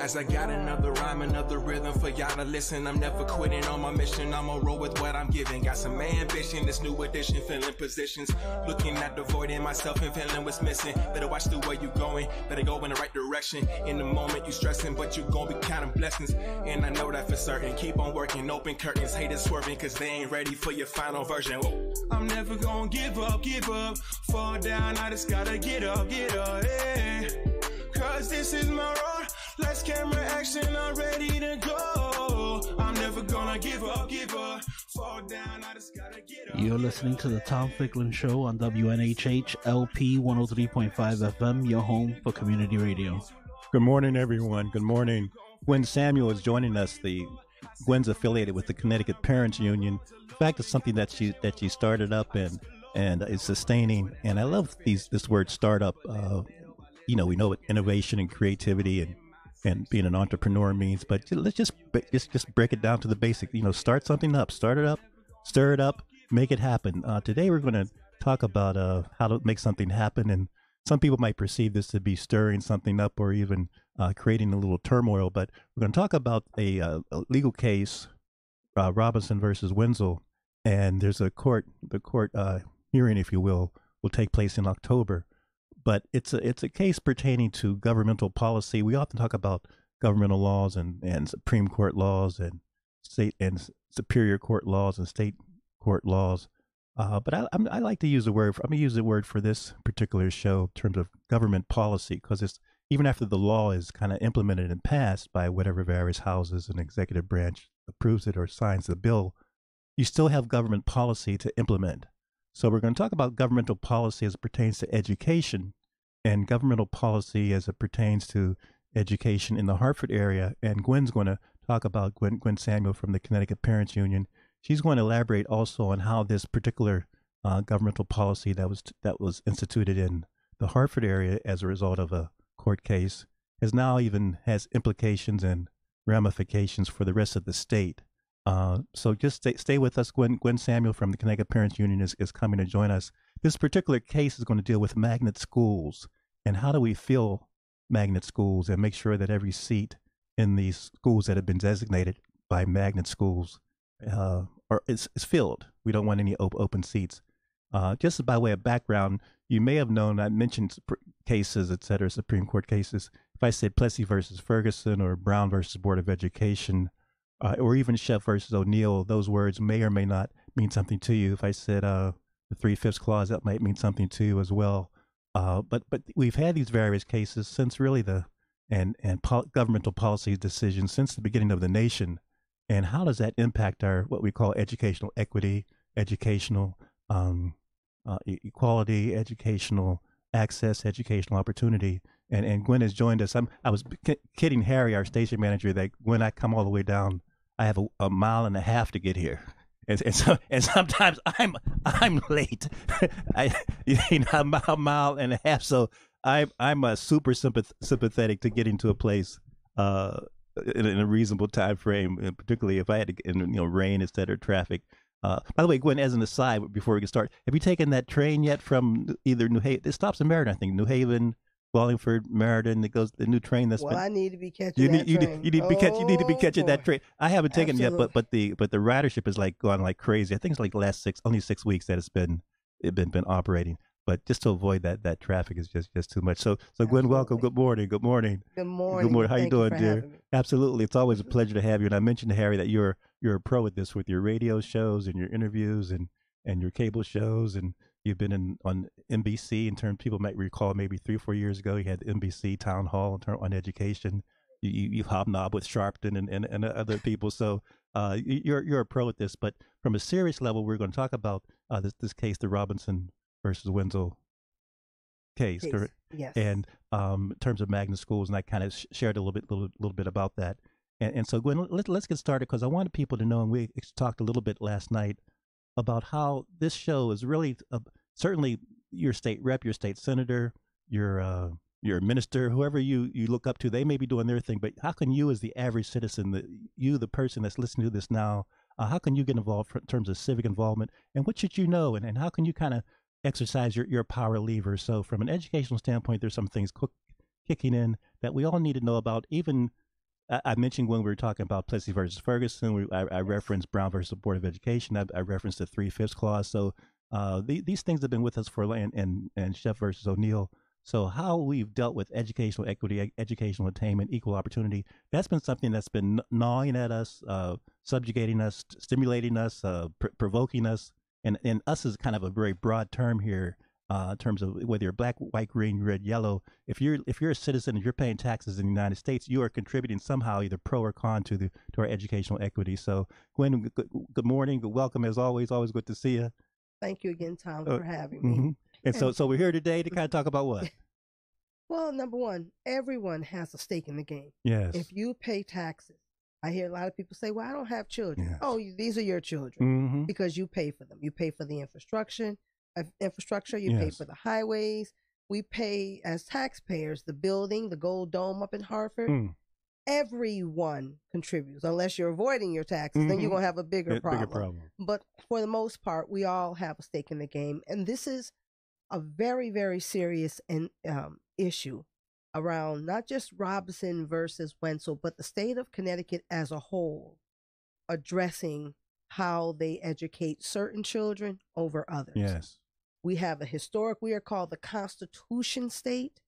As I got another rhyme, another rhythm for y'all to listen. I'm never quitting on my mission. I'm on roll with what I'm giving. Got some ambition, this new edition, filling positions. Looking at the void in myself and feeling what's missing. Better watch the way you going. Better go in the right direction. In the moment you stressing, but you gon' be counting blessings. And I know that for certain. Keep on working, open curtains. Haters swerving, cause they ain't ready for your final version. Whoa. I'm never gonna give up. Fall down, I just gotta get up, yeah. Cause this is my road. Lights, camera, action, I'm ready to go. I'm never gonna give up. Fall down, I just gotta get up. You're listening to the Tom Ficklin Show on WNHH LP 103.5 FM, your home for community radio. Good morning, everyone. Good morning. Gwen Samuel is joining us. Gwen's affiliated with the Connecticut Parents Union. In fact, it's something that she started up and is sustaining. And I love this word startup. We know what innovation and creativity and being an entrepreneur means, but let's just break it down to the basic. Start something up, start it up, stir it up, make it happen. Today we're going to talk about how to make something happen, and some people might perceive this to be stirring something up or even creating a little turmoil. But we're going to talk about a legal case, Robinson versus Wenzel, and there's the court hearing, if you will take place in October. But it's a case pertaining to governmental policy. We often talk about governmental laws and Supreme Court laws and state and superior court laws and state court laws. But I like to use the word. I'm going to use the word for this particular show in terms of government policy, because it's even after the law is kind of implemented and passed by whatever various houses and executive branch approves it or signs the bill, you still have government policy to implement. So we're going to talk about governmental policy as it pertains to education, and governmental policy as it pertains to education in the Hartford area. And Gwen's going to talk about Gwen Samuel from the Connecticut Parents Union. She's going to elaborate also on how this particular governmental policy that was instituted in the Hartford area as a result of a court case has implications and ramifications for the rest of the state. So just stay with us. Gwen Samuel from the Connecticut Parents Union is coming to join us. This particular case is going to deal with magnet schools and how do we fill magnet schools and make sure that every seat in these schools that have been designated by magnet schools is filled. We don't want any open seats. Just by way of background, you may have known I mentioned cases, et cetera, Supreme Court cases. If I said Plessy versus Ferguson or Brown versus Board of Education, or even Sheff versus O'Neill, those words may or may not mean something to you. If I said the 3/5 clause, that might mean something to you as well. But we've had these various cases since really governmental policy decisions since the beginning of the nation. And how does that impact our what we call educational equity, educational equality, educational access, educational opportunity? And Gwen has joined us. I was kidding Harry, our station manager, that when I come all the way down, I have a mile and a half to get here, and sometimes I'm late. I'm a mile and a half, so I'm super sympathetic to getting to a place in a reasonable time frame, and particularly if I had to get in rain, etc., traffic. By the way, Gwen, as an aside, before we get started, have you taken that train yet from either New Haven? It stops in Meriden, I think. New Haven, Wallingford, Meriden. It goes the new train that's. Well, I need to be catching that train. You need to be catching that train. I haven't taken it yet, but the ridership is gone like crazy. I think it's like the last only 6 weeks that it's been operating. But just to avoid that traffic is just too much. So Gwen, welcome. Good morning. Good morning. Good morning. How you doing, dear? Absolutely. It's always a pleasure to have you. And I mentioned to Harry that you're a pro at this with your radio shows and your interviews and your cable shows, and you've been on NBC in terms people might recall maybe 3 or 4 years ago you had the NBC Town Hall on education. You hobnob with Sharpton and other people. So you're a pro at this. But from a serious level, we're going to talk about this case, the Robinson versus Wenzel case, correct? Yes. And in terms of magnet schools, and I kind of shared a little bit about that. And so Gwen, let's get started, because I wanted people to know, and we talked a little bit last night about how this show is really certainly your state rep, your state senator, your minister, whoever you look up to, they may be doing their thing, but how can you as the average citizen, the person that's listening to this now, how can you get involved in terms of civic involvement, and what should you know, and how can you kind of exercise your power lever? So from an educational standpoint, there's some things kicking in that we all need to know about, even I mentioned when we were talking about Plessy versus Ferguson, I referenced Brown versus Board of Education. I referenced the 3/5 clause. So these things have been with us for and Chef versus O'Neill. So how we've dealt with educational equity, educational attainment, equal opportunity, that's been something that's been gnawing at us, subjugating us, stimulating us, provoking us. And us is kind of a very broad term here in terms of whether you're black, white, green, red, yellow. If you're a citizen and you're paying taxes in the United States, you are contributing somehow, either pro or con, to our educational equity. So, Gwen, good morning, welcome as always. Always good to see you. Thank you again, Tom, for having me. And so we're here today to kind of talk about what? Well, number one, everyone has a stake in the game. Yes. If you pay taxes, I hear a lot of people say, well, I don't have children. Yes. Oh, these are your children because you pay for them. You pay for the infrastructure, you pay for the highways. We pay as taxpayers the building, the Gold Dome up in Hartford. Everyone contributes. Unless you're avoiding your taxes, then you're going to have a bigger problem. But for the most part, we all have a stake in the game. And this is a very, very serious issue around not just Robinson versus Wenzel, but the state of Connecticut as a whole, addressing how they educate certain children over others. Yes. We have we are called the Constitution state.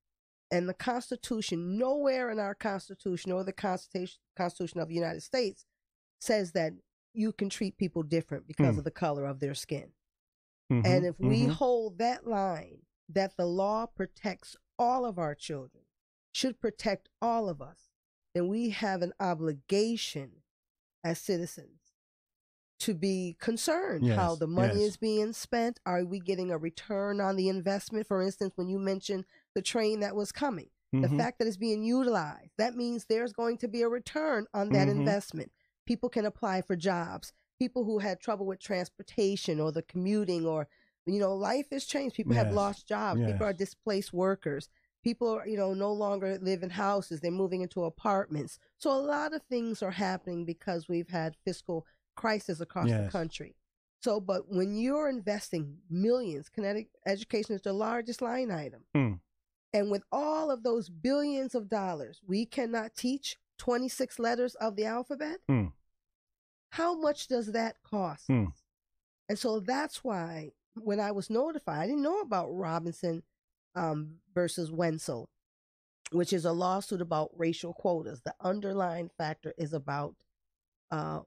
And the Constitution, nowhere in our Constitution or the Constitution of the United States says that you can treat people different because of the color of their skin. And if we hold that line, that the law protects all of our children, should protect all of us, then we have an obligation as citizens to be concerned how the money is being spent. Are we getting a return on the investment? For instance, when you mentioned the train that was coming, the fact that it's being utilized, that means there's going to be a return on that investment. People can apply for jobs. People who had trouble with transportation or the commuting, or, life has changed. People have lost jobs. People are displaced workers. People are, no longer live in houses. They're moving into apartments. So a lot of things are happening because we've had fiscal crisis across the country. So, but when you're investing millions, Connecticut education is the largest line item. And with all of those billions of dollars, we cannot teach 26 letters of the alphabet. How much does that cost? And so that's why when I was notified, I didn't know about Robinson versus Wenzel, which is a lawsuit about racial quotas. The underlying factor is about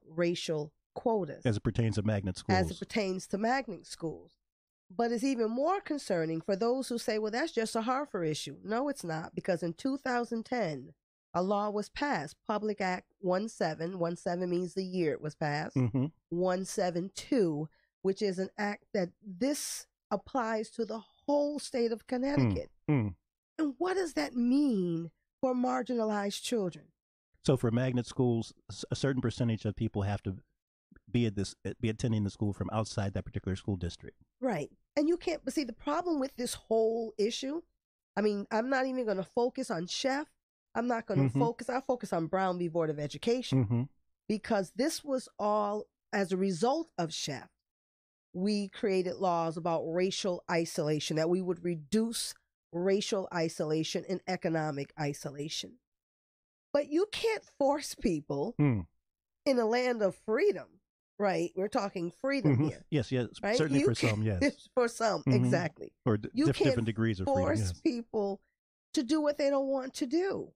racial quotas. As it pertains to magnet schools. But it's even more concerning for those who say, well, that's just a Hartford issue. No, it's not, because in 2010, a law was passed, Public Act 17 means the year it was passed, 172, which is an act that this applies to the whole state of Connecticut. And what does that mean for marginalized children? So for magnet schools, a certain percentage of people have to be attending the school from outside that particular school district. Right. And you can't, but see, the problem with this whole issue, I mean, I'm not even going to focus on Chef. I'm not going to I'll focus on Brown v. Board of Education, because this was all as a result of Chef. We created laws about racial isolation, that we would reduce racial isolation and economic isolation. But you can't force people in a land of freedom, right? We're talking freedom here. Yes, right? Certainly for some, yes. For some, exactly. Or different degrees of freedom. You can't force people to do what they don't want to do.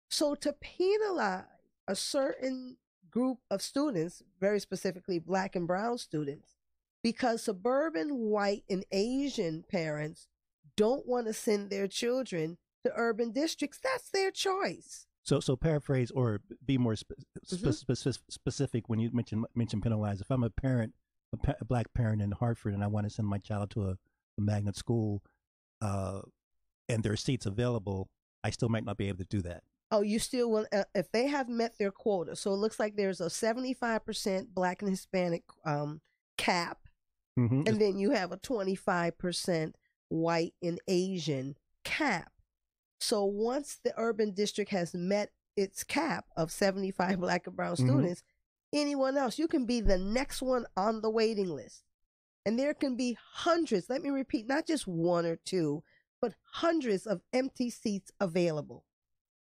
So to penalize a certain group of students, very specifically Black and brown students, because suburban white and Asian parents don't want to send their children to urban districts, that's their choice. So paraphrase or be more specific when you mention penalize. If I'm a parent, a Black parent in Hartford, and I want to send my child to a magnet school, and there are seats available, I still might not be able to do that. Oh, you still will, if they have met their quota. So it looks like there's a 75% Black and Hispanic cap, and then you have a 25% white and Asian cap. So once the urban district has met its cap of 75 Black and brown students, anyone else, you can be the next one on the waiting list. And there can be hundreds, let me repeat, not just one or two, but hundreds of empty seats available.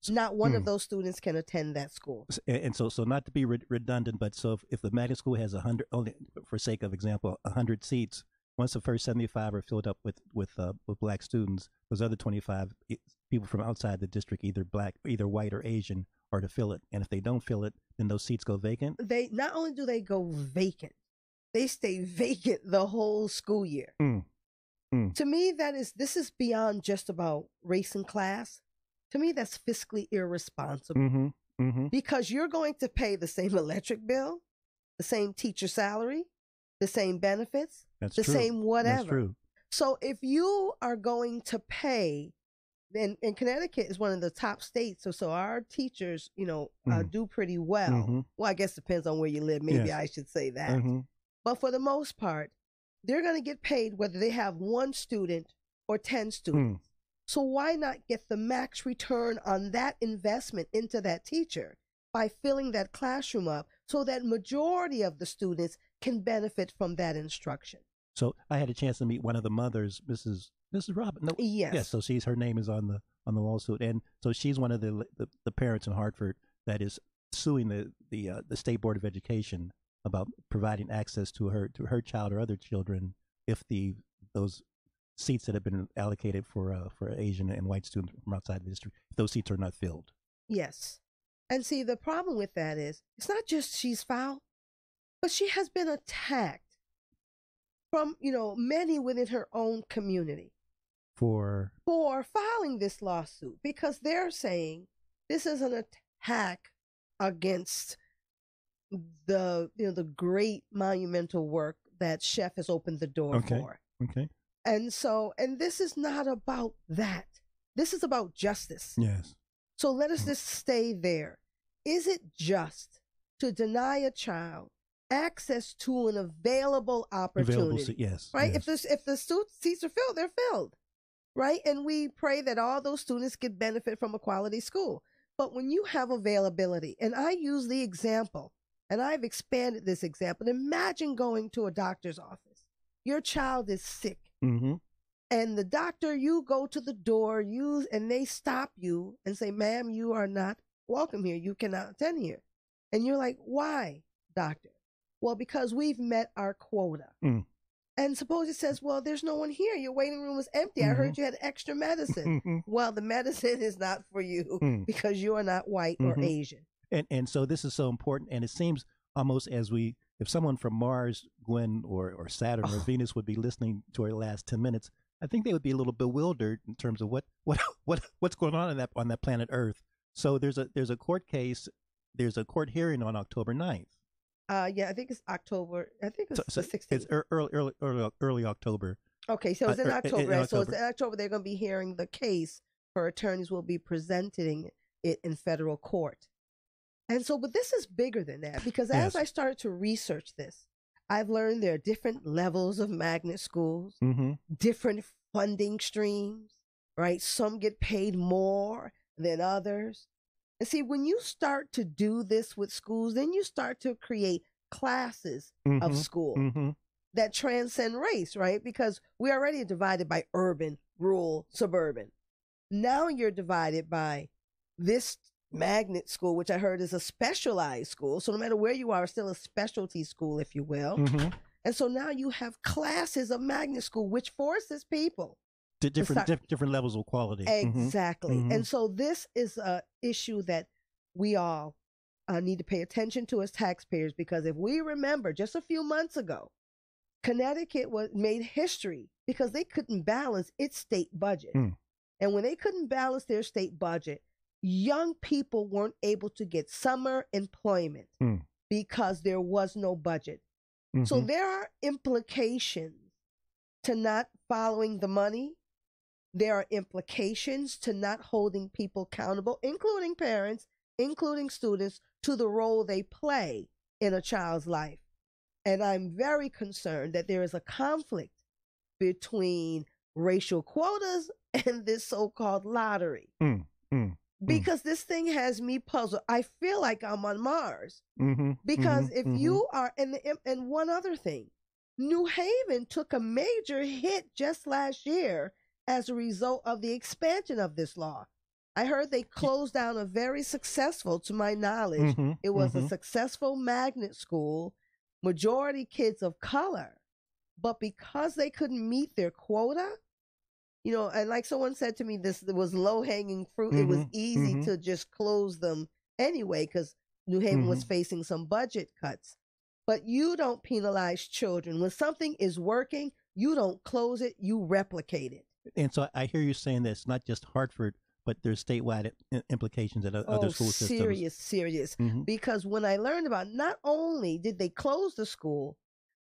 not one of those students can attend that school. And so not to be redundant, but so if the magnet school has 100, only for sake of example, 100 seats, once the first 75 are filled up with black students, those other 25 people from outside the district, either white or Asian, are to fill it. And if they don't fill it, then those seats go vacant. They not only do they go vacant, they stay vacant the whole school year. To me, this is beyond just about race and class. To me, that's fiscally irresponsible because you're going to pay the same electric bill, the same teacher salary, the same benefits, same whatever. That's true. So if you are going to pay, and Connecticut is one of the top states, so our teachers, do pretty well. Well, I guess it depends on where you live. Maybe I should say that. But for the most part, they're going to get paid whether they have 1 student or 10 students. So why not get the max return on that investment into that teacher by filling that classroom up so that majority of the students can benefit from that instruction? So I had a chance to meet one of the mothers, Mrs. Robin. No, yes. So her name is on the lawsuit, and so she's one of the parents in Hartford that is suing the State Board of Education about providing access to her child or other children if those seats that have been allocated for Asian and white students from outside the district, if those seats are not filled. Yes. And see, the problem with that is it's not just she's foul, but she has been attacked from, many within her own community for filing this lawsuit, because they're saying this is an attack against the great monumental work that Chef has opened the door for. Okay. And this is not about that. This is about justice. Yes. So let us just stay there. Is it just to deny a child access to an available opportunity? Yes. Right? Yes. If the seats are filled, they're filled. Right? And we pray that all those students get benefit from a quality school. But when you have availability, and I use the example, and I've expanded this example, imagine going to a doctor's office. Your child is sick. And the doctor, you go to the door, and they stop you and say, "Ma'am, you are not welcome here. You cannot attend here." And you're like, "Why, doctor?" "Well, because we've met our quota." And suppose it says, "Well, there's no one here. Your waiting room is empty. I heard you had extra medicine." Well, the medicine is not for you because you are not white or Asian. And so this is so important. And it seems almost if someone from Mars, Gwen, or Saturn or Venus would be listening to our last 10 minutes, I think they would be a little bewildered in terms of what's going on that planet Earth. So there's a court case, there's a court hearing on October 9th. Yeah, I think it's October. I think it's the 16th. It's early October. Okay, so it's in October. Right? So it's in October. They're going to be hearing the case. Her attorneys will be presenting it in federal court. And so, but this is bigger than that, because as I started to research this, I've learned there are different levels of magnet schools, different funding streams, right? Some get paid more than others. And see, when you start to do this with schools, then you start to create classes of school that transcend race, right? Because we're already divided by urban, rural, suburban. Now you're divided by this magnet school, which I heard is a specialized school. So no matter where you are, it's still a specialty school, if you will. And so now you have classes of magnet school, which forces people to different levels of quality. Exactly. And so this is a issue that we all need to pay attention to as taxpayers, because if we remember just a few months ago, Connecticut made history because they couldn't balance its state budget. And when they couldn't balance their state budget, young people weren't able to get summer employment because there was no budget. So there are implications to not following the money. There are implications to not holding people accountable, including parents, including students, to the role they play in a child's life. And I'm very concerned that there is a conflict between racial quotas and this so-called lottery. Because this thing has me puzzled. I feel like I'm on Mars. Because if you are, and one other thing, New Haven took a major hit just last year as a result of the expansion of this law. I heard they closed down a very successful, to my knowledge, it was a successful magnet school, majority kids of color, but because they couldn't meet their quota, and like someone said to me, this was low-hanging fruit. It was easy to just close them anyway because New Haven was facing some budget cuts. But you don't penalize children. When something is working, you don't close it, you replicate it. And so I hear you saying that it's not just Hartford, but there's statewide implications at other school systems. Serious. Because when I learned about, not only did they close the school,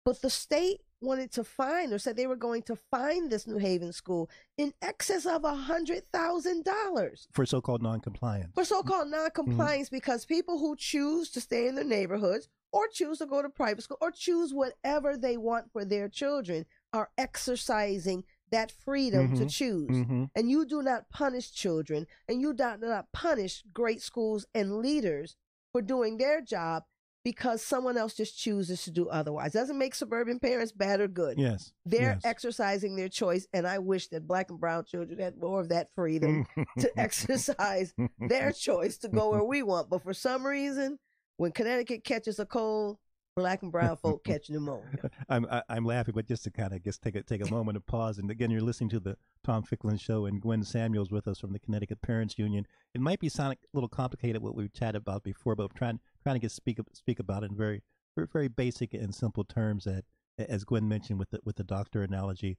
but the state wanted to fine, or said they were going to fine this New Haven school in excess of $100,000 for so-called noncompliance. Because people who choose to stay in their neighborhoods or choose to go to private school or choose whatever they want for their children are exercising that freedom to choose. And you do not punish children, and you do not punish great schools and leaders for doing their job because someone else just chooses to do otherwise. Doesn't make suburban parents bad or good. Yes. They're exercising their choice, and I wish that Black and brown children had more of that freedom to exercise their choice to go where we want. But for some reason, when Connecticut catches a cold, Black and brown folk catch pneumonia. I'm laughing, but just to kind of take a moment of pause. And again, you're listening to the Tom Ficklin Show, and Gwen Samuels with us from the Connecticut Parents Union. It might be sounding a little complicated what we've chatted about before, but I'm trying to speak about it in very, very basic and simple terms. That, as Gwen mentioned with the doctor analogy,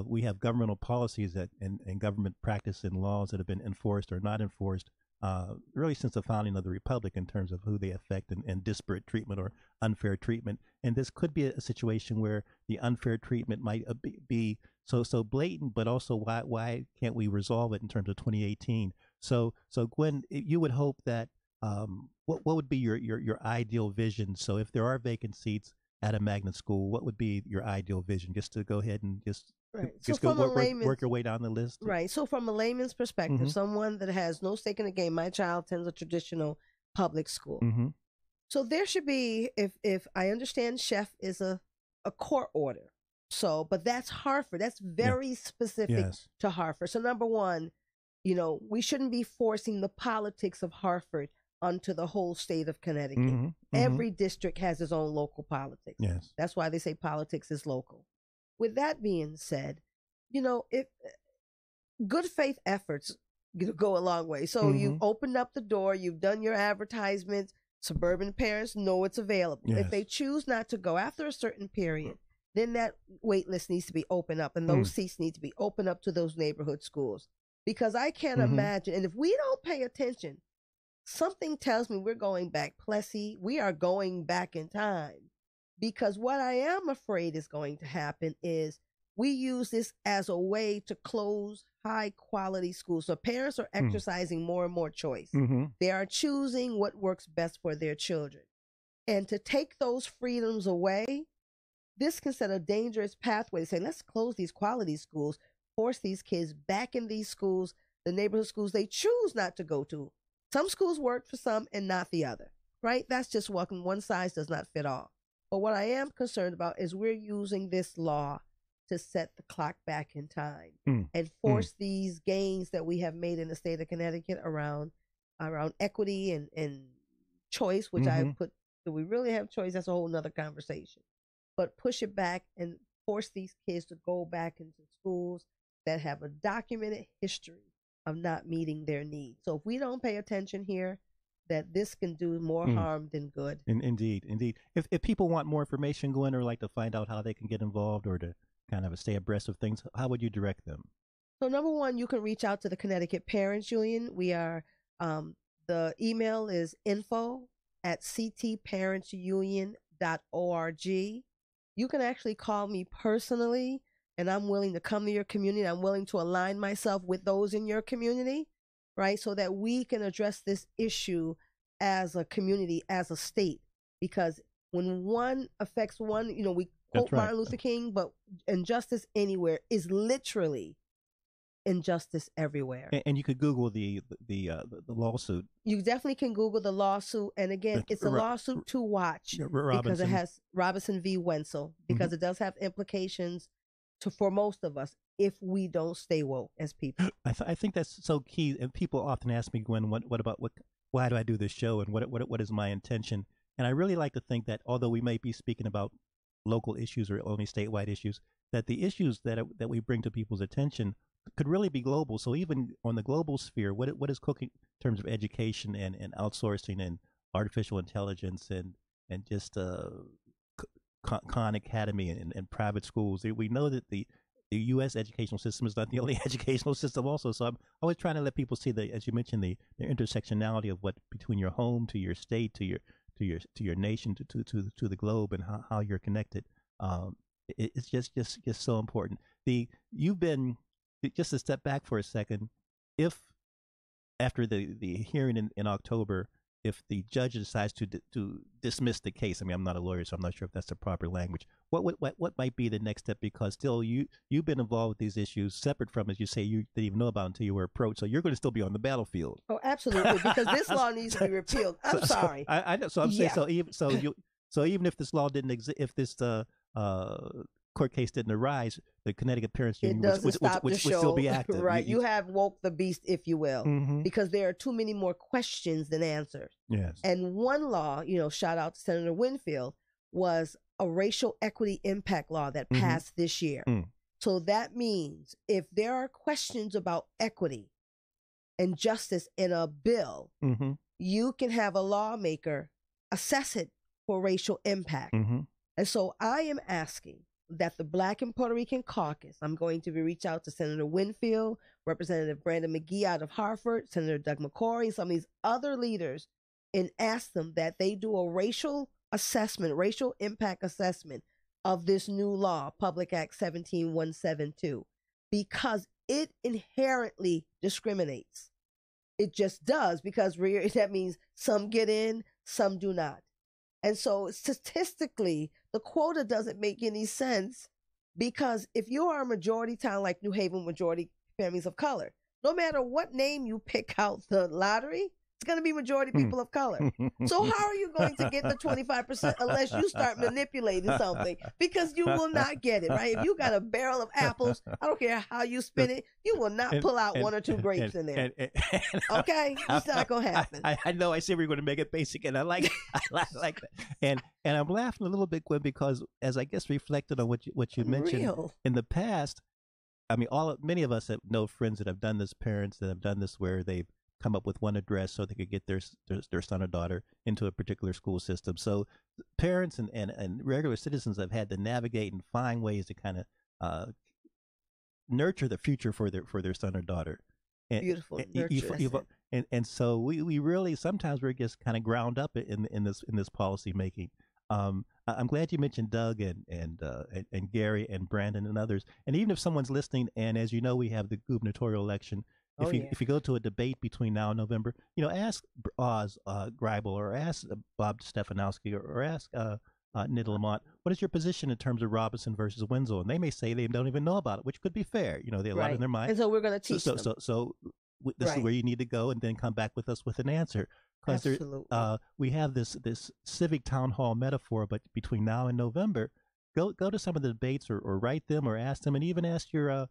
we have governmental policies and government practice and laws that have been enforced or not enforced really since the founding of the Republic in terms of who they affect and disparate treatment or unfair treatment. And this could be a situation where the unfair treatment might be so blatant, but also why can't we resolve it in terms of 2018? So Gwen, you would hope that what would be your ideal vision? So if there are vacant seats at a magnet school, what would be your ideal vision? Just to go ahead and just go work your way down the list. Right. So from a layman's perspective, someone that has no stake in the game, my child attends a traditional public school. So there should be, if I understand, chef is a court order. So, but that's Hartford. That's very specific to Hartford. So number one, we shouldn't be forcing the politics of Hartford onto the whole state of Connecticut. Every district has its own local politics. Yes. That's why they say politics is local. With that being said, if good faith efforts go a long way. So you've opened up the door, you've done your advertisements, suburban parents know it's available. Yes. If they choose not to go after a certain period, then that wait list needs to be opened up, and those seats need to be opened up to those neighborhood schools. Because I can't imagine, and if we don't pay attention, something tells me we're going back, Plessy, we are going back in time. Because what I am afraid is going to happen is we use this as a way to close high quality schools. So parents are exercising more and more choice. They are choosing what works best for their children. And to take those freedoms away, this can set a dangerous pathway to say, let's close these quality schools, force these kids back in these schools, the neighborhood schools they choose not to go to. Some schools work for some and not the other, right? That's just one size does not fit all. But what I am concerned about is we're using this law to set the clock back in time and force these gains that we have made in the state of Connecticut around equity and choice, which I put, do we really have choice? That's a whole nother conversation. But push it back and force these kids to go back into schools that have a documented history of not meeting their needs. So if we don't pay attention here, that this can do more harm than good. Indeed. If people want more information, Gwen, or like to find out how they can get involved or to kind of stay abreast of things, how would you direct them? So number one, you can reach out to the Connecticut Parents Union. We are, the email is info@ctparentsunion.org. You can actually call me personally, and I'm willing to come to your community. I'm willing to align myself with those in your community, right? So that we can address this issue as a community, as a state. Because when one affects one, we quote Martin Luther King, but injustice anywhere is literally injustice everywhere. And you could Google the lawsuit. You definitely can Google the lawsuit, and again, it's a lawsuit to watch because it has Robinson v. Wenzel, because it does have implications for most of us if we don't stay woke as people. I think that's so key. And people often ask me, Gwen, why do I do this show, and what is my intention? And I really like to think that although we may be speaking about local issues or only statewide issues, that the issues that we bring to people's attention could really be global. So even on the global sphere, what is cooking in terms of education and outsourcing and artificial intelligence and just Khan Academy and private schools. We know that the U.S. educational system is not the only educational system also. So I'm always trying to let people see that, as you mentioned, the intersectionality of what between your home to your state to your nation to the globe, and how you're connected. It's just so important. You've been, just to step back for a second, if after the hearing in October, if the judge decides to dismiss the case, I mean, I'm not a lawyer, so I'm not sure if that's the proper language. What might be the next step? Because still, you've been involved with these issues separate from, as you say, you didn't even know about until you were approached. So you're going to still be on the battlefield. Oh, absolutely, because this law needs to be repealed. I'm sorry. I know. So I'm saying, so even if this law didn't exist, if this court case didn't arise, the Connecticut Parents Union would still be active. Right. You have woke the beast, if you will, because there are too many more questions than answers. Yes. And one law, shout out to Senator Winfield, was a racial equity impact law that passed this year. So that means if there are questions about equity and justice in a bill, you can have a lawmaker assess it for racial impact. And so I am asking that the Black and Puerto Rican Caucus, I'm going to reach out to Senator Winfield, Representative Brandon McGee out of Hartford, Senator Doug McCorry, and some of these other leaders, and ask them that they do a racial impact assessment of this new law, Public Act 17172, because it inherently discriminates. It just does, because that means some get in, some do not. And so statistically, the quota doesn't make any sense, because if you are a majority town like New Haven, majority families of color, no matter what name you pick out the lottery, it's going to be majority people of color. So how are you going to get the 25% unless you start manipulating something? Because you will not get it, right? If you got a barrel of apples, I don't care how you spin it, you will not pull out one or two grapes in there. Okay? It's not going to happen. I know. I see we're going to make it basic, and I like it. I like that. And I'm laughing a little bit, Gwen, because as I guess reflected on what you mentioned in the past, I mean, many of us know friends that have done this, parents that have done this, where they've come up with one address so they could get their son or daughter into a particular school system. So parents and regular citizens have had to navigate and find ways to kind of nurture the future for their son or daughter. Beautiful. And so we really, sometimes we're just kind of ground up in this policy making. I'm glad you mentioned Doug and Gary and Brandon and others. And even if someone's listening, and as you know, we have the gubernatorial election. If you go to a debate between now and November, ask Oz Greibel, or ask Bob Stefanowski, or ask Nida Lamont, what is your position in terms of Robinson versus Wenzel? And they may say they don't even know about it, which could be fair. They have a lot in their mind. And so we're going to teach them. So this is where you need to go, and then come back with us with an answer. Because we have this civic town hall metaphor, but between now and November, go to some of the debates, or write them, or ask them, and even ask your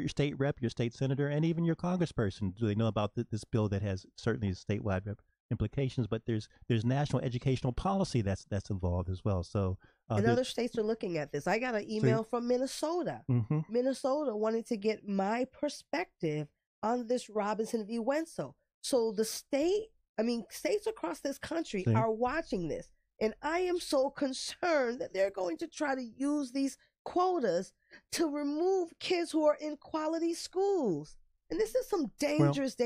state rep, your state senator, and even your congressperson. Do they know about this bill that has certainly statewide implications, but there's national educational policy that's involved as well. So and other states are looking at this. I got an email from Minnesota. Minnesota wanted to get my perspective on this Robinson v. Wenzel. So states across this country are watching this, and I am so concerned that they're going to try to use these quotas to remove kids who are in quality schools. And this is some dangerous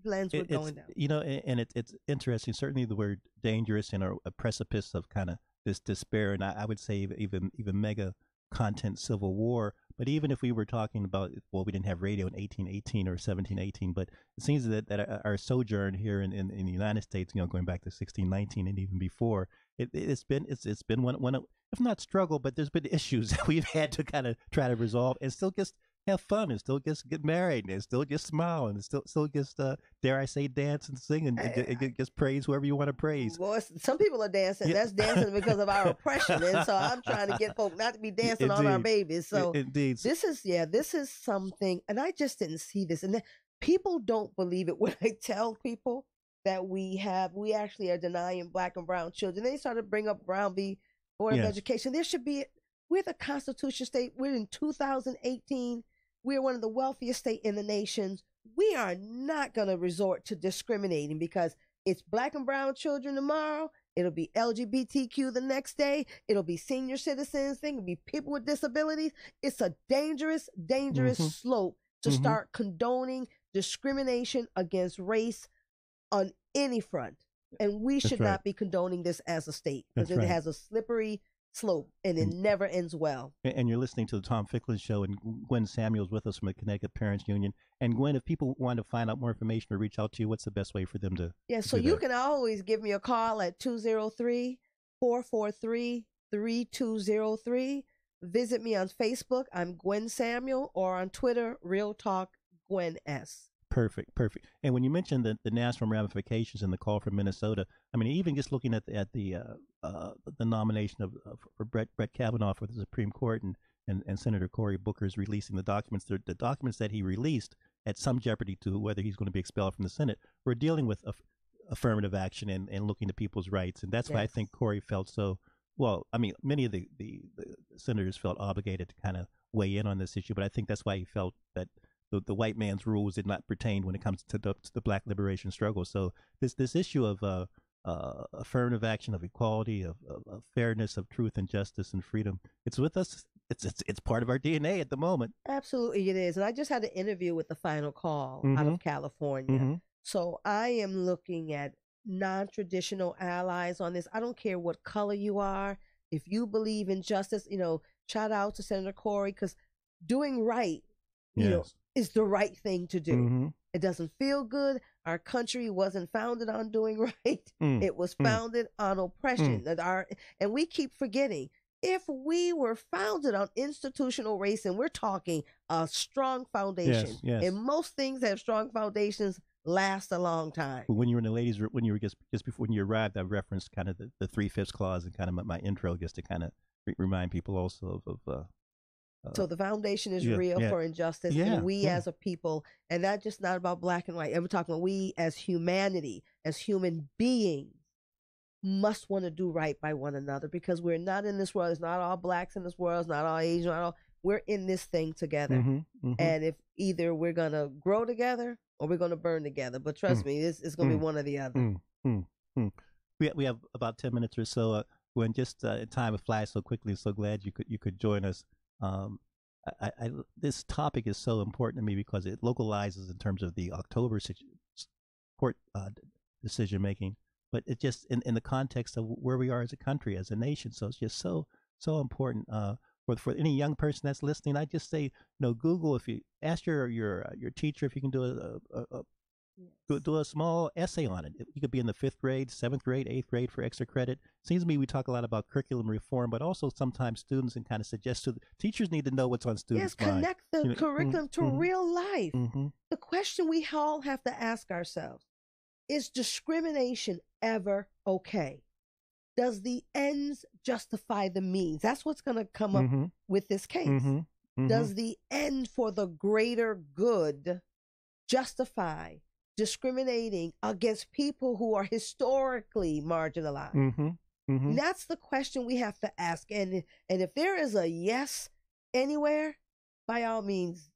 lens we're going down. And it's interesting. Certainly the word dangerous, and a precipice of kind of this despair, and I would say even mega content civil war. But even if we were talking about, we didn't have radio in 1818 or 1718, but it seems that our sojourn here in the United States, going back to 1619 and even before, it's been one of, if not struggle, but there's been issues that we've had to kind of try to resolve, and still just have fun and still just get married and still just smile and still just dare I say dance and sing and just praise whoever you want to praise. Well, some people are dancing. That's dancing because of our oppression, and so I'm trying to get folk not to be dancing on our babies. So indeed, this is something, and I just didn't see this, and people don't believe it when I tell people that we actually are denying Black and brown children. They started to bring up Brown v. Board of Education. There should be. We're the Constitution state. We're in 2018. We're one of the wealthiest states in the nation. We are not going to resort to discriminating because it's Black and brown children tomorrow. It'll be LGBTQ the next day. It'll be senior citizens thing. It'll be people with disabilities. It's a dangerous, dangerous slope to start condoning discrimination against race on any front. And we should not be condoning this as a state because it has a slippery slope and it never ends well. And you're listening to the Tom Ficklin Show, and Gwen Samuel's with us from the Connecticut Parents Union. And Gwen, if people want to find out more information or reach out to you, what's the best way for them to? Yeah, so you can always give me a call at 203-443-3203. Visit me on Facebook. I'm Gwen Samuel, or on Twitter, Real Talk Gwen S. Perfect. And when you mentioned the national ramifications and the call from Minnesota, I mean, even just looking at the nomination for Brett Kavanaugh for the Supreme Court and Senator Cory Booker's releasing the documents, the documents that he released at some jeopardy to whether he's going to be expelled from the Senate, we're dealing with affirmative action and looking to people's rights. And that's why I think Cory felt so, well, I mean, many of the senators felt obligated to kind of weigh in on this issue, but I think that's why he felt that the white man's rules did not pertain when it comes to the Black liberation struggle. So this issue of affirmative action, of equality, of fairness, of truth and justice and freedom, it's with us. It's part of our DNA at the moment. Absolutely, it is. And I just had an interview with the Final Call out of California. So I am looking at non-traditional allies on this. I don't care what color you are. If you believe in justice, shout out to Senator Cory, because doing right, you know, is the right thing to do. It doesn't feel good. Our country wasn't founded on doing right. It was founded on oppression. And we keep forgetting, if we were founded on institutional racism, we're talking a strong foundation. And most things that have strong foundations last a long time. When you were in the ladies, when you were just before when you arrived, I referenced kind of the 3/5 clause and kind of my intro, just to kind of remind people also of so the foundation is real for injustice, and we as a people, and that's just not about Black and white. And we're talking about we as humanity, as human beings, must want to do right by one another, because we're not in this world. It's not all Blacks in this world. It's not all Asian. We're in this thing together. And if either we're going to grow together or we're going to burn together. But trust me, it's going to be one or the other. We have about 10 minutes or so. When just time flies so quickly. So glad you could join us. This topic is so important to me because it localizes in terms of the October court decision making, but it just in the context of where we are as a country, as a nation. So it's just so important for any young person that's listening. I just say, Google, if you ask your teacher if you can do a small essay on it. You could be in the 5th grade, 7th grade, 8th grade for extra credit. Seems to me we talk a lot about curriculum reform, but also sometimes students and kind of suggest to teachers need to know what's on students' mind. Yes, connect the curriculum to real life. The question we all have to ask ourselves, is discrimination ever okay? Does the ends justify the means? That's what's going to come up with this case. Does the end for the greater good justify discriminating against people who are historically marginalized? That's the question we have to ask. And if there is a yes anywhere, by all means,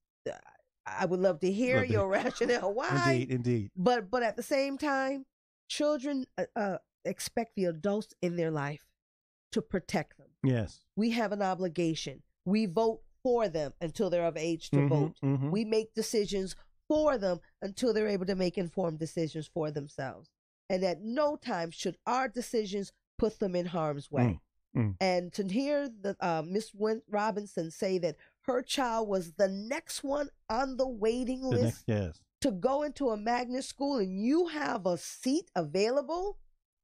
I would love to hear your rationale why. Indeed. But at the same time, children expect the adults in their life to protect them. Yes. We have an obligation. We vote for them until they're of age to vote. We make decisions for them until they're able to make informed decisions for themselves. And at no time should our decisions put them in harm's way. And to hear the Miss Robinson say that her child was the next one on the waiting list to go into a magnet school, and you have a seat available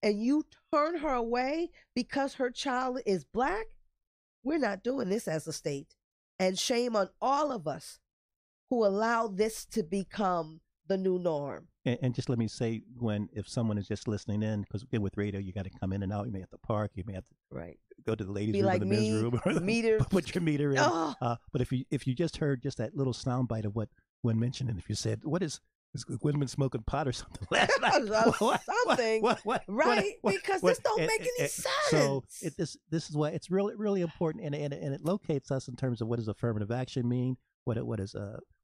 and you turn her away because her child is Black, we're not doing this as a state. And shame on all of us who allow this to become the new norm. And just let me say, Gwen, if someone is just listening in, because again with radio, you got to come in and out. You may have to park. You may have to go to the ladies' room, like or the men's room, meter. put your meter in. Oh. But if you just heard just that little soundbite of what Gwen mentioned, and if you said, "What is Gwen been smoking pot or something last night?" Something, right? Because this don't make any sense. So this is why it's really important, and it locates us in terms of what does affirmative action mean. What is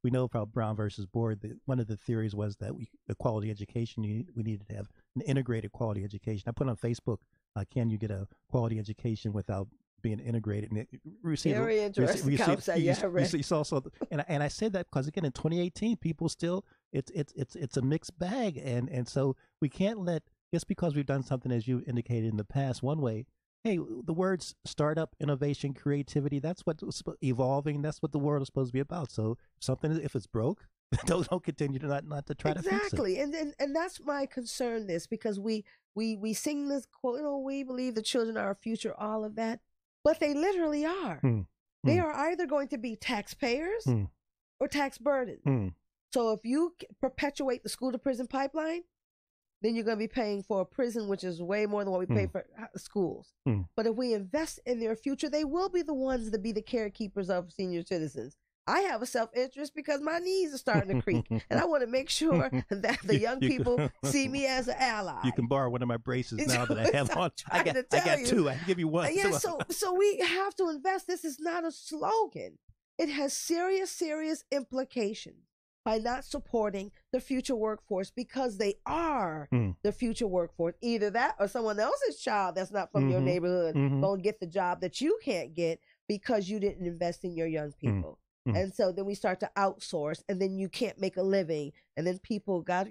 we know about Brown versus Board. One of the theories was that the quality education we needed to have an integrated quality education. I put on Facebook, can you get a quality education without being integrated? And very interesting concept. You saw so, and I said that because again in 2018, people still it's a mixed bag, and so we can't let just because we've done something as you indicated in the past one way. Hey, the words startup, innovation, creativity, that's what's evolving. That's what the world is supposed to be about. So if it's broke, don't continue to not to try to fix it. Exactly. And that's my concern because we sing this quote, we believe the children are our future, all of that. But they literally are. They are either going to be taxpayers or tax burden. So if you perpetuate the school to prison pipeline, then you're going to be paying for a prison, which is way more than what we pay for schools. But if we invest in their future, they will be the ones to be the carekeepers of senior citizens. I have a self-interest because my knees are starting to creak, and I want to make sure that the young people see me as an ally. You can borrow one of my braces now that I have on. I got two. I can give you one. Yeah, so we have to invest. This is not a slogan. It has serious implications by not supporting the future workforce, because they are the future workforce. Either that or someone else's child that's not from your neighborhood gonna get the job that you can't get because you didn't invest in your young people. And so then we start to outsource, and then you can't make a living, and then people got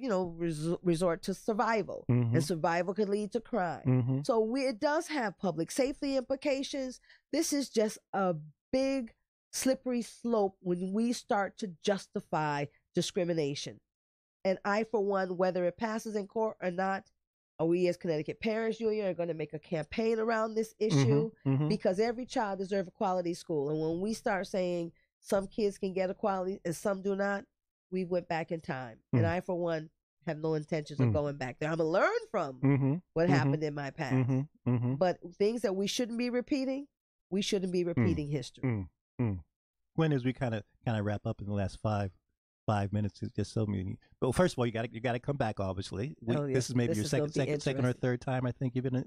resort to survival, and survival could lead to crime. So it does have public safety implications. This is just a big slippery slope when we start to justify discrimination. And I, for one, whether it passes in court or not, we as Connecticut Parents Union are going to make a campaign around this issue, because every child deserves a quality school. And when we start saying some kids can get a quality and some do not, we went back in time. And I, for one, have no intentions of going back there. I'm going to learn from what happened in my past. But things that we shouldn't be repeating, we shouldn't be repeating history. When as we kind of wrap up in the last 5 minutes, is just so many. But first of all, you got to come back. Obviously, this is maybe your second or third time. I think you've been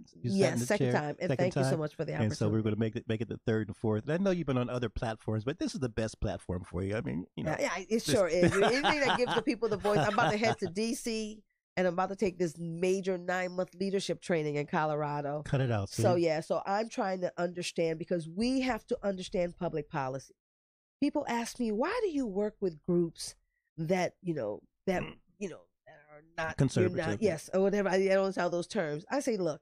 second time. And thank you so much for the opportunity. And so we're going to make it the third and fourth. And I know you've been on other platforms, but this is the best platform for you. I mean, yeah, it sure is. Anything that gives the people the voice. I'm about to head to DC. And I'm about to take this major 9-month leadership training in Colorado. Cut it out. So I'm trying to understand, because we have to understand public policy. People ask me, why do you work with groups that are not conservative? Yes, or whatever. I don't tell those terms. I say, look,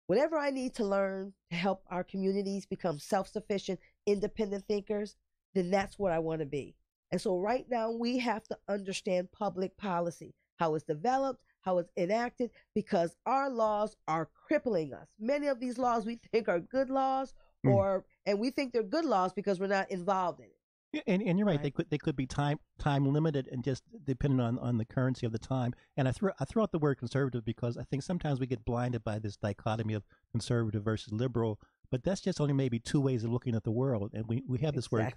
whatever I need to learn to help our communities become self-sufficient, independent thinkers, then that's what I want to be. And so right now we have to understand public policy, how it's developed, how it's enacted, because our laws are crippling us. Many of these laws we think are good laws, and we think they're good laws because we're not involved in it. Yeah, and you're right. They could be time limited, and just depending on the currency of the time. And I throw out the word conservative because I think sometimes we get blinded by this dichotomy of conservative versus liberal. But that's just only maybe two ways of looking at the world. And we have this word.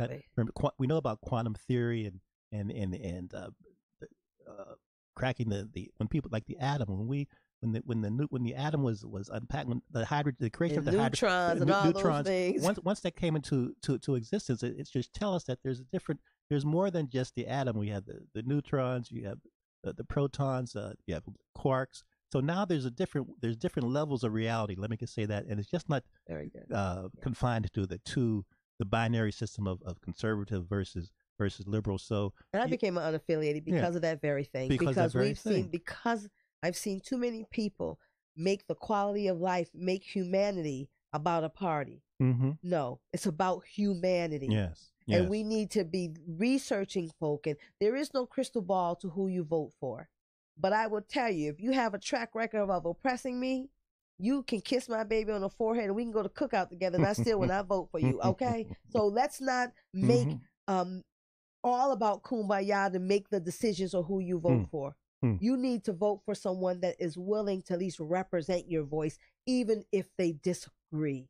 We know about quantum theory and cracking the when people like the atom when the atom was unpacked, when the creation of the neutrons and all those things. Once that came into existence, it just tells us that there's more than just the atom. We have the neutrons, you have the protons, you have quarks. So now there's different levels of reality. Let me just say that, and it's just not confined to the binary system of conservative versus liberal. So I became an unaffiliated because of that very thing. Because I've seen too many people make the quality of life, make humanity about a party. No, it's about humanity. Yes. And we need to be researching folk. And there is no crystal ball to who you vote for. But I will tell you, if you have a track record of oppressing me, you can kiss my baby on the forehead and we can go to cookout together, and I still will not vote for you. Okay? So let's not make all about kumbaya to make the decisions on who you vote for. You need to vote for someone that is willing to at least represent your voice, even if they disagree.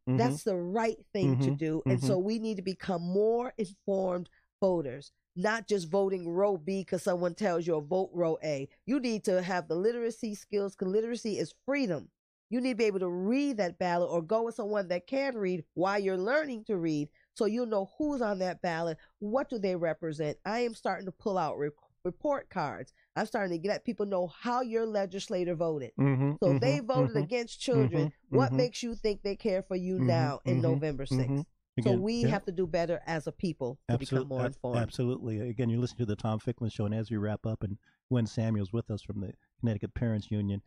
That's the right thing to do. And so we need to become more informed voters, not just voting row B because someone tells you to vote row A. You need to have the literacy skills, because literacy is freedom. You need to be able to read that ballot or go with someone that can read while you're learning to read, so you'll know who's on that ballot, what do they represent. I am starting to pull out report cards. I'm starting to let people know how your legislator voted. So if they voted against children, what makes you think they care for you now in November 6th? So we have to do better as a people to become more informed. Absolutely. Again, you're listening to the Tom Ficklin Show, and as we wrap up, and Gwen Samuel's with us from the Connecticut Parents Union,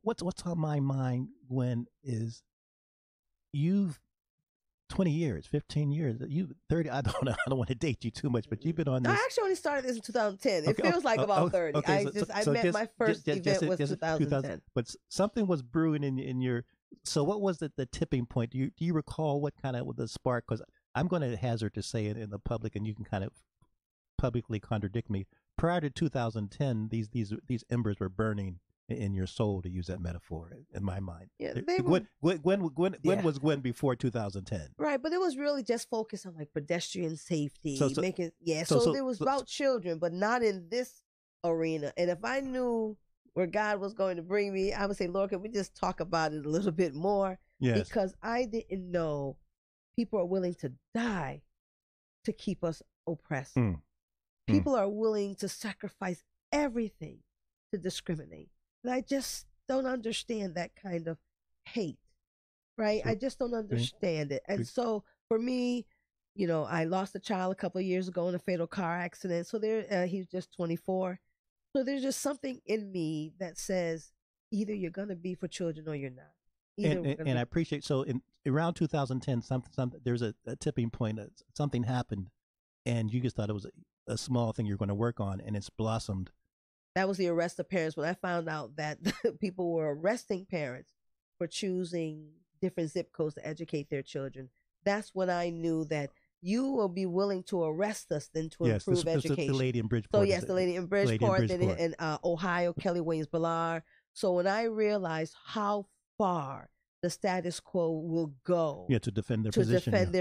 what's on my mind, Gwen, is you've 20 years, 15 years, you 30. I don't want to date you too much, but you've been on this. I actually only started this in 2010. It feels like about 30. Okay, I met my first event was 2010. But something was brewing in your. So what was the tipping point? Do you recall what kind of the spark? Because I'm going to hazard to say it in the public, and you can kind of publicly contradict me. Prior to 2010, these embers were burning in your soul, to use that metaphor, in my mind. Yeah, Gwen was Gwen before 2010. Right, but it was really just focused on like pedestrian safety, so there was about children, but not in this arena. And if I knew where God was going to bring me, I would say, Lord, can we just talk about it a little bit more? Yes. Because I didn't know people are willing to die to keep us oppressed. People are willing to sacrifice everything to discriminate. And I just don't understand that kind of hate, right? Sure. I just don't understand it. And so for me, I lost a child a couple of years ago in a fatal car accident. So he was just 24. So there's just something in me that says either you're going to be for children or you're not. And I appreciate, so in around 2010, something there's a tipping point. Something happened, and you just thought it was a small thing you're going to work on, and it's blossomed. That was the arrest of parents. When I found out that people were arresting parents for choosing different zip codes to educate their children, that's when I knew that you will be willing to arrest us than to improve education. The lady in Bridgeport. So yes, the lady in Bridgeport, then in Ohio, Kelly Williams Ballard. So when I realized how far the status quo will go, to defend their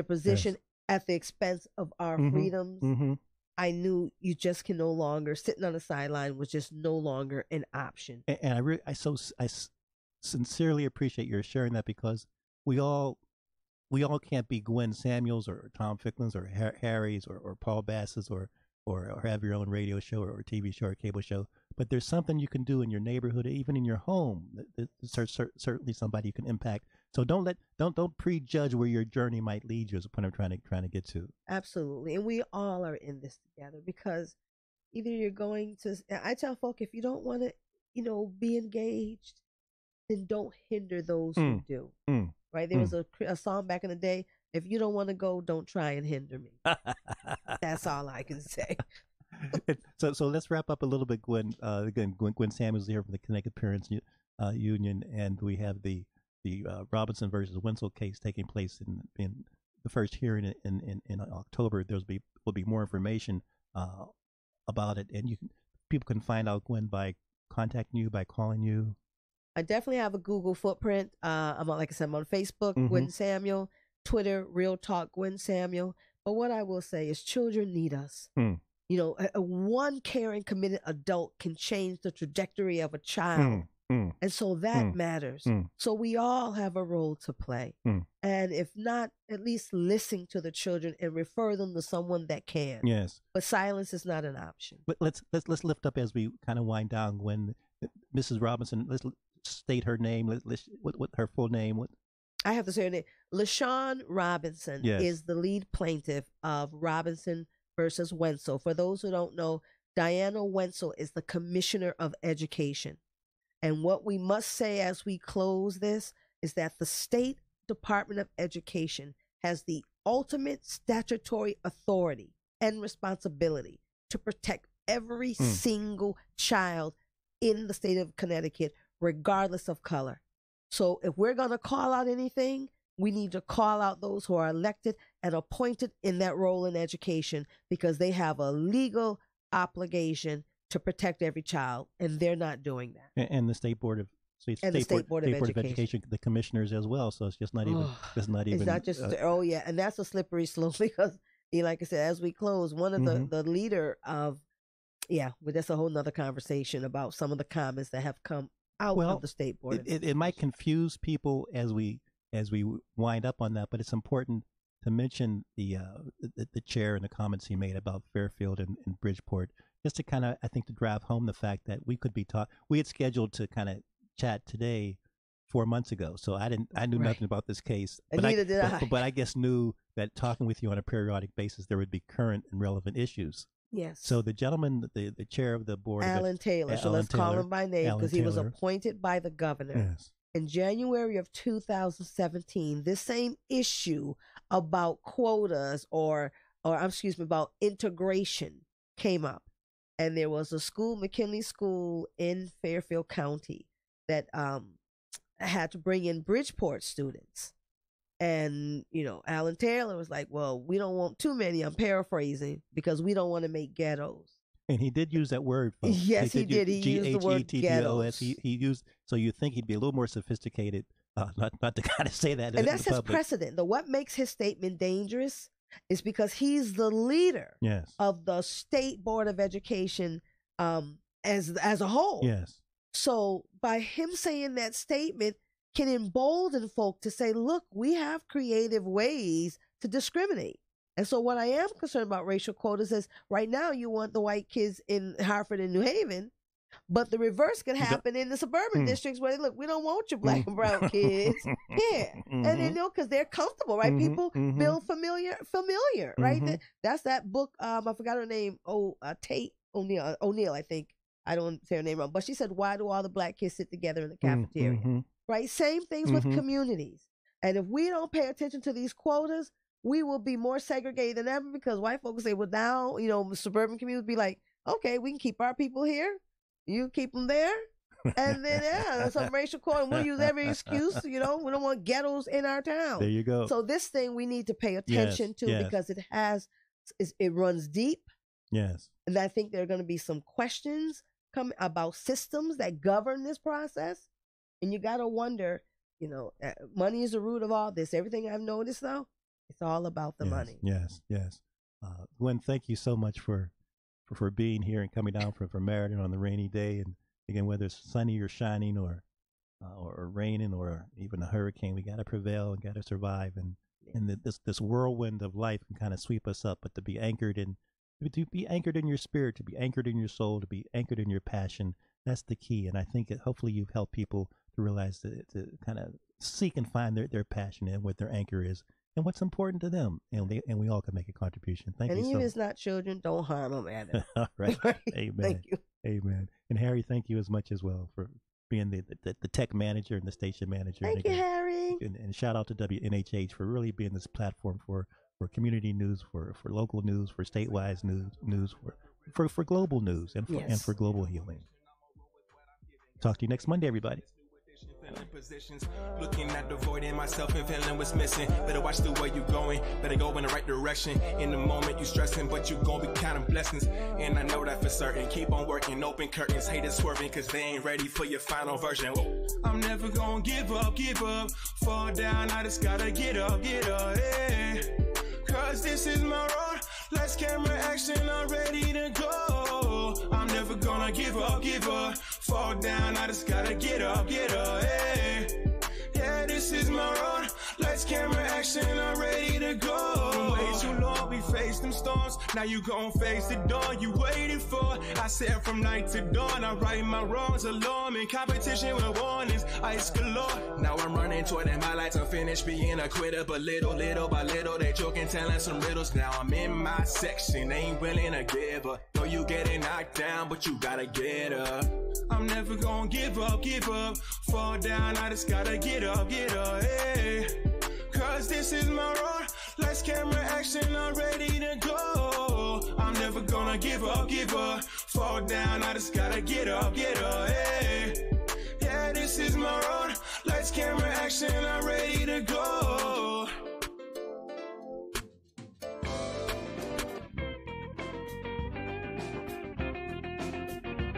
position, at the expense of our freedoms. I knew you just can no longer, sitting on the sideline was just no longer an option. And I sincerely appreciate your sharing that, because we all can't be Gwen Samuels or Tom Ficklins or Harry's or Paul Bass's or have your own radio show or TV show or cable show. But there's something you can do in your neighborhood, even in your home. There's certainly somebody you can impact. So don't prejudge where your journey might lead you, is the point I'm trying to get to. Absolutely. And we all are in this together, because either you're going to, I tell folk, if you don't want to, be engaged, then don't hinder those who do. Right? There was a song back in the day, if you don't want to go, don't try and hinder me. That's all I can say. So let's wrap up a little bit, Gwen. Again, Gwen Samuels here from the Connecticut Parents Union, and we have the Robinson versus Wenzel case taking place in the first hearing in October. Will be more information about it, and people can find out, Gwen, by contacting you, by calling you. I definitely have a Google footprint. Like I said, I'm on Facebook, Gwen Samuel, Twitter, Real Talk Gwen Samuel. But what I will say is, children need us. One caring, committed adult can change the trajectory of a child. And so that matters. So we all have a role to play. And if not, at least listen to the children and refer them to someone that can. Yes. But silence is not an option. But let's lift up as we kind of wind down. When Mrs. Robinson, let's state her name. What her full name? What? I have to say her name. LaShawn Robinson is the lead plaintiff of Robinson versus Wenzel. For those who don't know, Diana Wenzel is the Commissioner of Education. And what we must say as we close this is that the State Department of Education has the ultimate statutory authority and responsibility to protect every single child in the state of Connecticut, regardless of color. So if we're going to call out anything, we need to call out those who are elected and appointed in that role in education, because they have a legal obligation to protect every child, and they're not doing that. And the State Board of Board of Education, the commissioners as well. So it's just not even. It's not even. It's not just. And that's a slippery slope, because, like I said, as we close, one of the leader of, but that's a whole nother conversation about some of the comments that have come out of the State Board. It might confuse people as we wind up on that, but it's important to mention the chair and the comments he made about Fairfield and Bridgeport, just to kind of, I think, to drive home the fact that we could be we had scheduled to kind of chat today 4 months ago, so I knew nothing about this case, and neither did I. But I guess knew that talking with you on a periodic basis, there would be current and relevant issues. Yes. So the gentleman, the chair of the board, Alan Taylor. So let's call him by name, because he was appointed by the governor. Yes. In January of 2017, this same issue about quotas or about integration came up. And there was a school, McKinley School in Fairfield County, that had to bring in Bridgeport students. And, Alan Taylor was like, well, we don't want too many, I'm paraphrasing, because we don't want to make ghettos. And he did use that word, folks. Yes, he did. He used the word ghettos. He used, so you think he'd be a little more sophisticated, not to kind of say that. And that's his precedent. What makes his statement dangerous is because he's the leader of the State Board of Education as a whole. Yes. So by him saying that statement can embolden folk to say, look, we have creative ways to discriminate. And so what I am concerned about racial quotas is right now you want the white kids in Hartford and New Haven, but the reverse could happen in the suburban districts where, look, we don't want your black and brown kids here. And then, because they're comfortable, right? People build familiar, right? That's that book. I forgot her name. Tate O'Neill, I think. I don't say her name wrong, but she said, why do all the black kids sit together in the cafeteria? Right? Same things with communities. And if we don't pay attention to these quotas, we will be more segregated than ever, because white folks say, well, now, suburban communities be like, okay, we can keep our people here. You keep them there. And then, some racial quota. We'll use every excuse, we don't want ghettos in our town. There you go. So this thing we need to pay attention to, because it runs deep. Yes. And I think there are going to be some questions coming about systems that govern this process. And you got to wonder, money is the root of all this. Everything I've noticed, though, it's all about the money. Yes. Gwen, thank you so much for being here and coming down from Meriden on the rainy day. And again, whether it's sunny or shining or raining or even a hurricane, we got to prevail and got to survive. And this whirlwind of life can kind of sweep us up, but to be anchored in your spirit, to be anchored in your soul, to be anchored in your passion, that's the key. And I think hopefully you've helped people to realize to kind of seek and find their passion and what their anchor is and what's important to them. And we all can make a contribution. Thank you. And even if it's not children, don't harm them at it. All right. Amen. Thank you. Amen. And Harry, thank you as much as well for being the tech manager and the station manager. Thank you, Harry. And shout out to WNHH for really being this platform for community news, for local news, for statewide news, for global news, and for global healing. Talk to you next Monday, everybody. Positions, looking at the void in myself and feeling what's missing. Better watch the way you going, better go in the right direction. In the moment you stressing, but you gon' be counting blessings. And I know that for certain. Keep on working, open curtains, haters swerving, cause they ain't ready for your final version. Whoa. I'm never gonna give up, fall down, I just gotta get up, yeah. Cause this is my road, let's camera action, I'm ready to go. I'm never gonna give up, fall down, I just gotta get up, yeah. Yeah, this is my road, let's camera action, I'm ready to go. Way too long, we faced them storms, now you gon' face the dawn you waited for. I said from night to dawn, I right my wrongs alone. In competition with warnings, ice galore. Now I'm running toward them highlights, I'm finished being a quitter. But little by little, they joking, telling some riddles. Now I'm in my section, ain't willing to give up. Know you getting knocked down, but you gotta get up. I'm never gonna give up, fall down, I just gotta get up, yeah. Cause this is my road, let's camera action, I'm ready to go. I'm never gonna give up, fall down, I just gotta get